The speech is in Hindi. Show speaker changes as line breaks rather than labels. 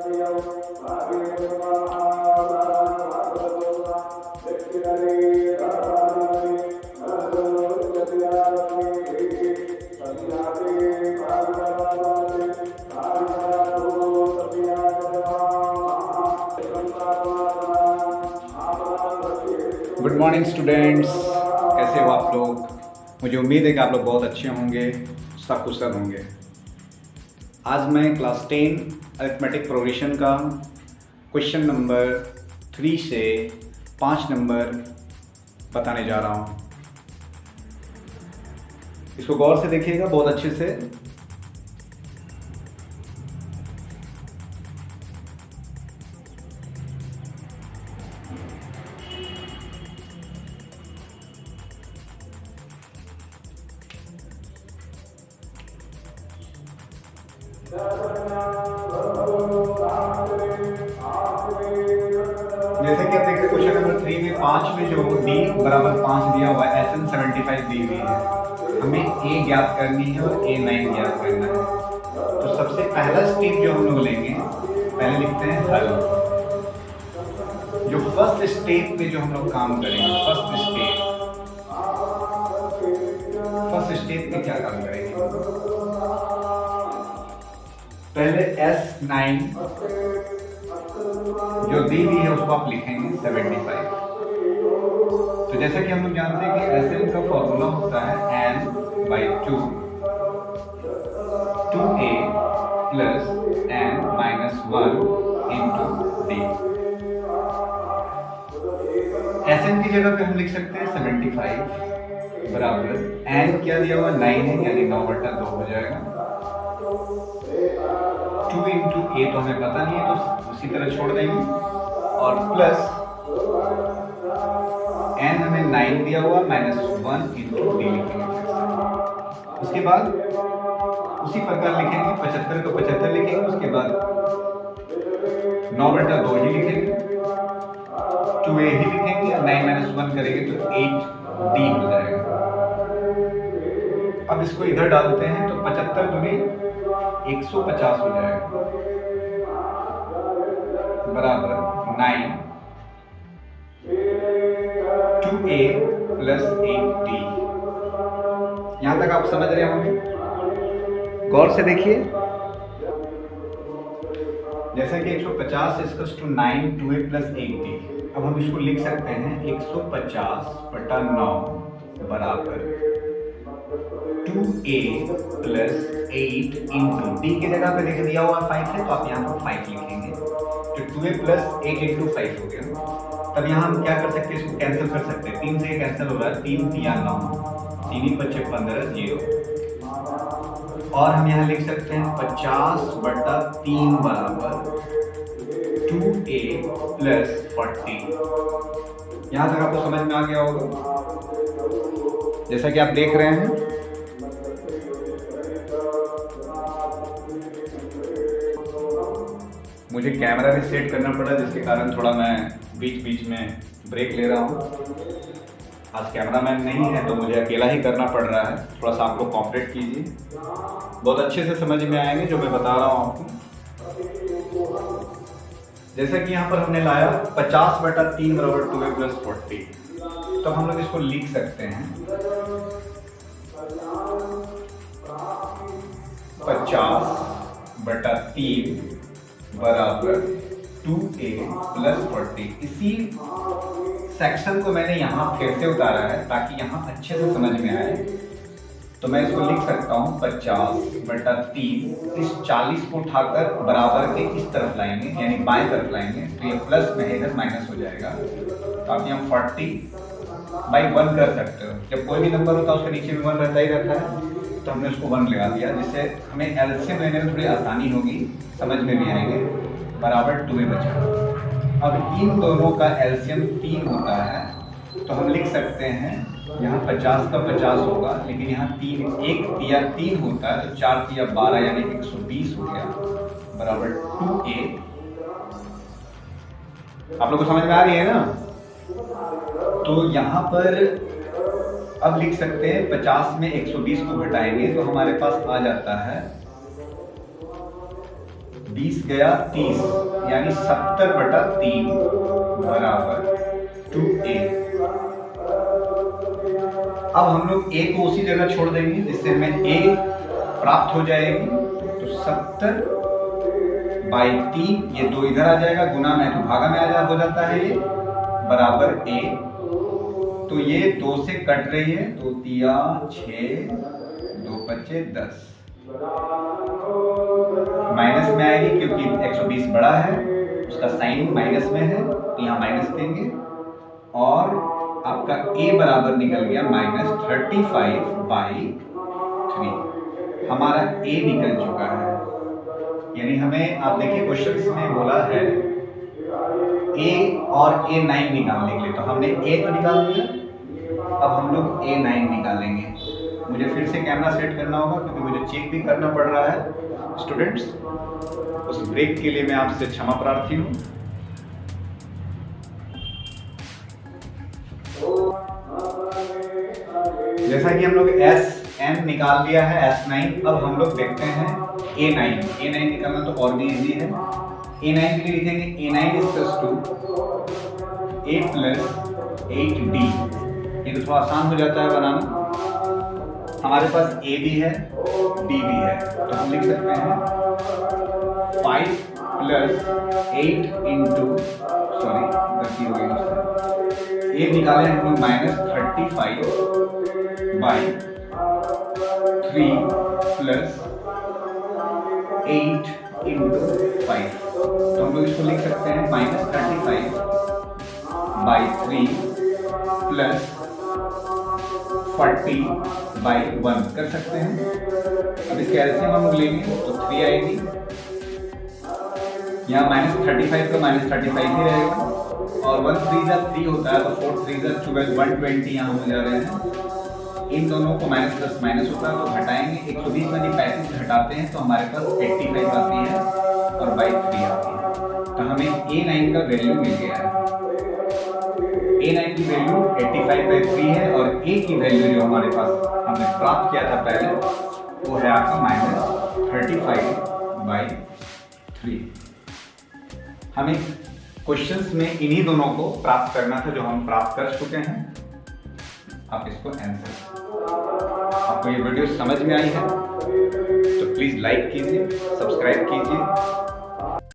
गुड मॉर्निंग स्टूडेंट्स, कैसे हो आप लोग। मुझे उम्मीद है कि आप लोग बहुत अच्छे होंगे, सकुशल होंगे। आज मैं क्लास 10 अरिथमेटिक प्रोग्रेशन का क्वेश्चन नंबर 3 से 5 नंबर बताने जा रहा हूँ। इसको गौर से देखिएगा बहुत अच्छे से। जैसे कि आप देख रहे क्वेश्चन नंबर 3 में 5 में जो d बराबर 5 दिया हुआ है, SN 75 दी हुई है। हमें a ज्ञात करनी है और a 9 ज्ञात करना है। तो सबसे पहला स्टेप जो हम लोग लेंगे, पहले लिखते हैं हल। जो फर्स्ट स्टेप पे जो हम लोग काम करेंगे, फर्स्ट स्टेप पे क्या काम करेंगे, पहले S9 जो दी हुई है उसको आप लिखेंगे 75। तो जैसा कि हम लोग जानते हैं कि SN का फॉर्मूला होता है n/2 2a plus n-1 into d। SN की जगह पे हम लिख सकते हैं 75 बराबर n क्या दिया हुआ 9 है, यानी 9/2 हो जाएगा। 2 इंटू ए तो हमें पता नहीं है, तो उसी तरह छोड़ देंगे, और प्लस n हमें 9 दिया हुआ -1 इंटू डी लिखेंगे। उसके बाद उसी प्रकार लिखेंगे, 75 को 75 लिखेंगे, उसके बाद 9/2 ही लिखेंगे, 2a ही लिखेंगे, 9 - 1 करेंगे तो 8d हो जाएगा। अब इसको इधर डालते हैं तो 75 दूनी 150 हो जाएगा बराबर 9 2a प्लस 8d। यहां तक आप समझ रहे होंगे, गौर से देखिए। जैसा कि 150 = 9 2a प्लस 8d। अब हम इसको लिख सकते हैं 150/9 बराबर 2a प्लस 8 इंटू डी की जगह पे लिख दिया हुआ 5 है, तो आप यहाँ पर 5 लिखेंगे। तो 2a प्लस 8 इंटू 5 हो गया। तब यहाँ हम क्या कर सकते हैं, इसको कैंसिल कर सकते हैं। 3 से कैंसिल हो रहा है, 3 × 9, 3 × 5 = 15 0। और हम यहाँ लिख सकते हैं 50/3 बराबर 2a प्लस 40। यहाँ तक आपको समझ में आ गया होगा, जैसा कि आप देख रहे हैं। मुझे कैमरा भी सेट करना पड़ा, जिसके कारण थोड़ा मैं बीच बीच में ब्रेक ले रहा हूँ। आज कैमरामैन नहीं है तो मुझे अकेला ही करना पड़ रहा है। थोड़ा सा आप लोग कोऑपरेट कीजिए, बहुत अच्छे से समझ में आएंगे जो मैं बता रहा हूँ आपको। जैसा कि यहाँ पर हमने लाया 50/3 बराबर 2a प्लस 40, तो हम लोग इसको लिख सकते हैं 50/3 बराबर 2a प्लस 40। इसी सेक्शन को मैंने यहाँ फिर से उतारा है ताकि यहाँ अच्छे से समझ में आए। तो मैं इसको लिख सकता हूँ 50/3। इस 40 को उठाकर बराबर के इस तरफ लाएंगे, यानी बाएं तरफ लाएंगे, तो ये प्लस में इधर माइनस हो जाएगा। तो आप यहाँ 40/1 कर सकते हो। जब कोई भी नंबर होता है उसके नीचे भी 1 रहता ही रहता है, तो हमने उसको 1 लगा दिया, जिससे हमें एलसीएम लेने में थोड़ी आसानी होगी, समझ में भी आएंगे। बराबर 2a बचा। अब इन दोनों का एलसीएम 3 होता है, तो हम लिख सकते हैं यहाँ 50 का 50 होगा, लेकिन यहाँ 3 होता है, तो 4 × 12 यानी 120 हो गया बराबर 2a। आप लोग को समझ में आ रही है ना। तो यहाँ पर अब लिख सकते हैं 50 में 120 को घटाएंगे तो हमारे पास आ जाता है 20 गया 30, यानी 70/3 बराबर 2a। अब हम लोग a को उसी जगह छोड़ देंगे जिससे हमें a प्राप्त हो जाएगी। तो 70/3, ये 2 इधर आ जाएगा, गुना में तो भागा में हो जाता है ये, बराबर a। तो ये 2 से कट रही है, 2 तिया 6, 2 पच्चे 10, माइनस में आएगी क्योंकि 120 बड़ा है, उसका साइन माइनस में है तो यहाँ माइनस देंगे, और आपका a बराबर निकल गया -35/3। हमारा a निकल चुका है। यानी हमें, आप देखिए क्वेश्चन में बोला है a और a9 निकालने के लिए, तो हमने a तो निकाल लिया, अब हम लोग a9 निकालेंगे। मुझे फिर से कैमरा सेट करना होगा क्योंकि मुझे चेक भी करना पड़ रहा है स्टूडेंट्स। उस ब्रेक के लिए मैं आपसे क्षमा प्रार्थी हूँ। जैसा कि हम लोग Sn निकाल लिया है, S9, अब हम लोग देखते हैं A9 निकालना तो और भी इजी है। A9 के लिए लिखेंगे A9 = A + 8D। ये तो थोड़ा आसान हो जाता है बनाना। हमारे पास A भी है, D भी है, तो हम लिख सकते हैं 5 + 8 इंटू, सॉरी गलती हो गई मुझसे, A निकाले हम लोग -35/3 + 8 इंटू 5। तो हम लोग इसको लिख सकते हैं -35/3 + 40/1 कर सकते हैं। अब इसके एलसीएम हम लोग लेंगे तो 3 आएगी, यहाँ -35 का -35 ही रहेगा, और 1 3 3 होता है तो 4 3 12, 120 यहाँ हो जा रहे हैं। इन दोनों को माइनस प्लस माइनस होता है तो घटाएंगे, 120 में 35 घटाते हैं तो हमारे पास 85 आती है और बाई 3 आती है। तो हमें A9 का वैल्यू मिल गया है। A9 की वैल्यू 85/3 है, और A की वैल्यू जो हमारे पास हमने प्राप्त किया था पहले, वो है आपका -35/3। हमें क्वेश्चंस में इन्हीं दोनों को प्राप्त करना था जो हम प्राप्त कर चुके हैं। आप इसको आंसर, आपको ये वीडियो समझ में आई है तो प्लीज़ लाइक कीजिए, सब्सक्राइब कीजिए